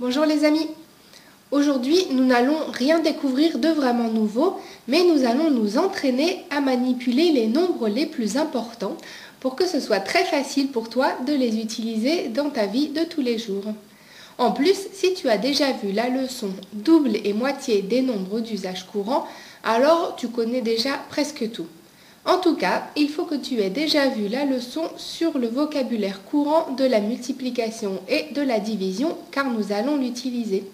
Bonjour les amis. Aujourd'hui, nous n'allons rien découvrir de vraiment nouveau, mais nous allons nous entraîner à manipuler les nombres les plus importants pour que ce soit très facile pour toi de les utiliser dans ta vie de tous les jours. En plus, si tu as déjà vu la leçon double et moitié des nombres d'usage courant, alors tu connais déjà presque tout. En tout cas, il faut que tu aies déjà vu la leçon sur le vocabulaire courant de la multiplication et de la division, car nous allons l'utiliser.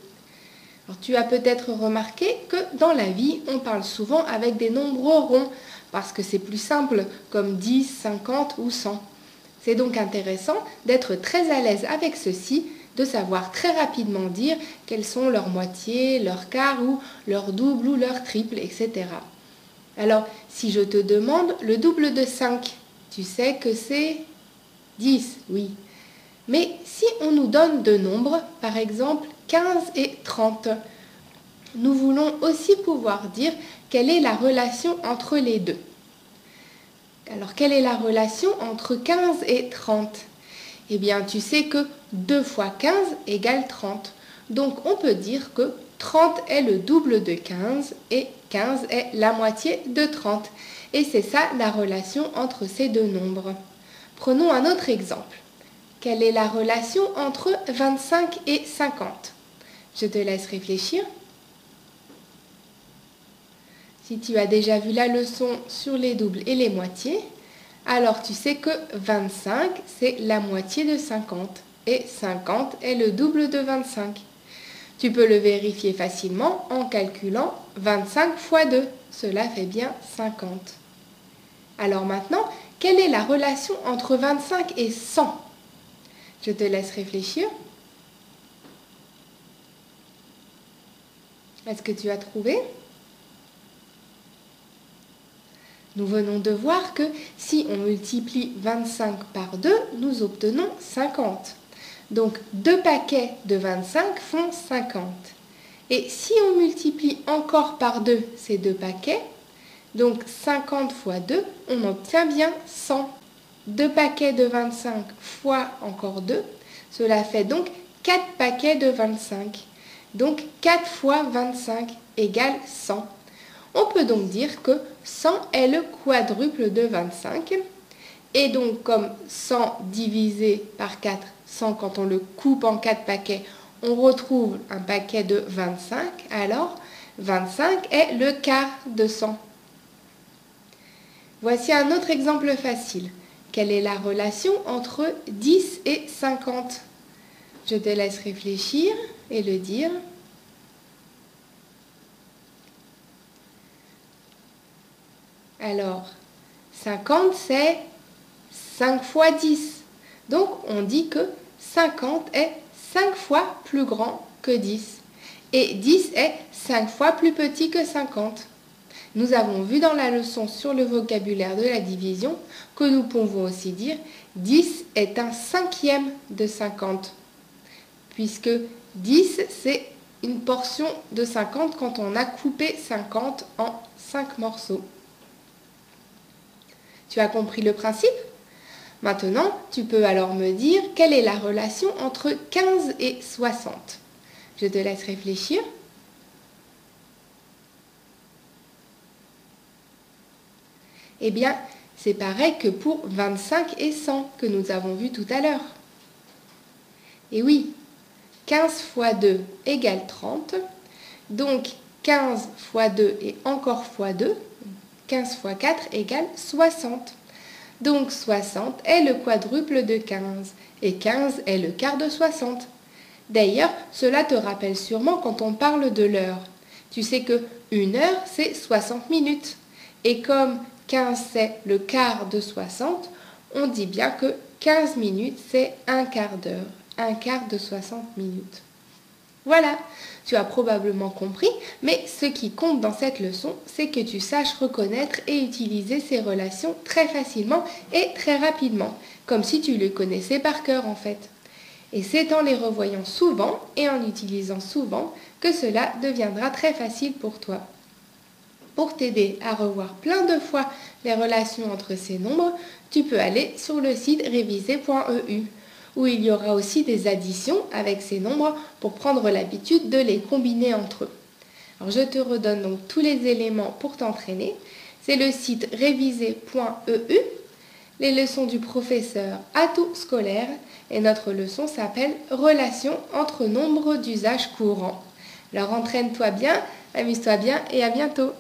Alors, tu as peut-être remarqué que dans la vie, on parle souvent avec des nombres ronds, parce que c'est plus simple, comme 10, 50 ou 100. C'est donc intéressant d'être très à l'aise avec ceci, de savoir très rapidement dire quelles sont leurs moitiés, leurs quarts ou leurs doubles ou leurs triples, etc. Alors, si je te demande le double de 5, tu sais que c'est 10, oui. Mais si on nous donne deux nombres, par exemple 15 et 30, nous voulons aussi pouvoir dire quelle est la relation entre les deux. Alors, quelle est la relation entre 15 et 30? Eh bien, tu sais que 2 fois 15 égale 30. Donc, on peut dire que 30 est le double de 15 et 15 est la moitié de 30. Et c'est ça la relation entre ces deux nombres. Prenons un autre exemple. Quelle est la relation entre 25 et 50? Je te laisse réfléchir. Si tu as déjà vu la leçon sur les doubles et les moitiés, alors tu sais que 25, c'est la moitié de 50 et 50 est le double de 25. Tu peux le vérifier facilement en calculant 25 fois 2. Cela fait bien 50. Alors maintenant, quelle est la relation entre 25 et 100? Je te laisse réfléchir. Est-ce que tu as trouvé? Nous venons de voir que si on multiplie 25 par 2, nous obtenons 50. Donc 2 paquets de 25 font 50. Et si on multiplie encore par 2 ces deux paquets, donc 50 fois 2, on obtient bien 100. 2 paquets de 25 fois encore 2, cela fait donc 4 paquets de 25. Donc 4 fois 25 égale 100. On peut donc dire que 100 est le quadruple de 25. Et donc comme 100 divisé par 4, 100 quand on le coupe en 4 paquets, on retrouve un paquet de 25. Alors 25 est le quart de 100. Voici un autre exemple facile. Quelle est la relation entre 10 et 50? Je te laisse réfléchir et le dire. Alors, 50 c'est 5 fois 10. Donc, on dit que 50 est 5 fois plus grand que 10. Et 10 est 5 fois plus petit que 50. Nous avons vu dans la leçon sur le vocabulaire de la division que nous pouvons aussi dire 10 est un cinquième de 50. Puisque 10, c'est une portion de 50 quand on a coupé 50 en 5 morceaux. Tu as compris le principe? Maintenant, tu peux alors me dire quelle est la relation entre 15 et 60. Je te laisse réfléchir. Eh bien, c'est pareil que pour 25 et 100 que nous avons vu tout à l'heure. Et oui, 15 fois 2 égale 30. Donc, 15 fois 2 et encore fois 2, 15 fois 4 égale 60. Donc 60 est le quadruple de 15 et 15 est le quart de 60. D'ailleurs, cela te rappelle sûrement quand on parle de l'heure. Tu sais que une heure, c'est 60 minutes. Et comme 15 c'est le quart de 60, on dit bien que 15 minutes, c'est un quart d'heure, un quart de 60 minutes. Voilà, tu as probablement compris, mais ce qui compte dans cette leçon, c'est que tu saches reconnaître et utiliser ces relations très facilement et très rapidement, comme si tu les connaissais par cœur en fait. Et c'est en les revoyant souvent et en utilisant souvent que cela deviendra très facile pour toi. Pour t'aider à revoir plein de fois les relations entre ces nombres, tu peux aller sur le site réviser.eu où il y aura aussi des additions avec ces nombres pour prendre l'habitude de les combiner entre eux. Alors je te redonne donc tous les éléments pour t'entraîner. C'est le site réviser.eu, les leçons du professeur Atout scolaire et notre leçon s'appelle Relations entre nombres d'usage courant. Alors entraîne-toi bien, amuse-toi bien et à bientôt.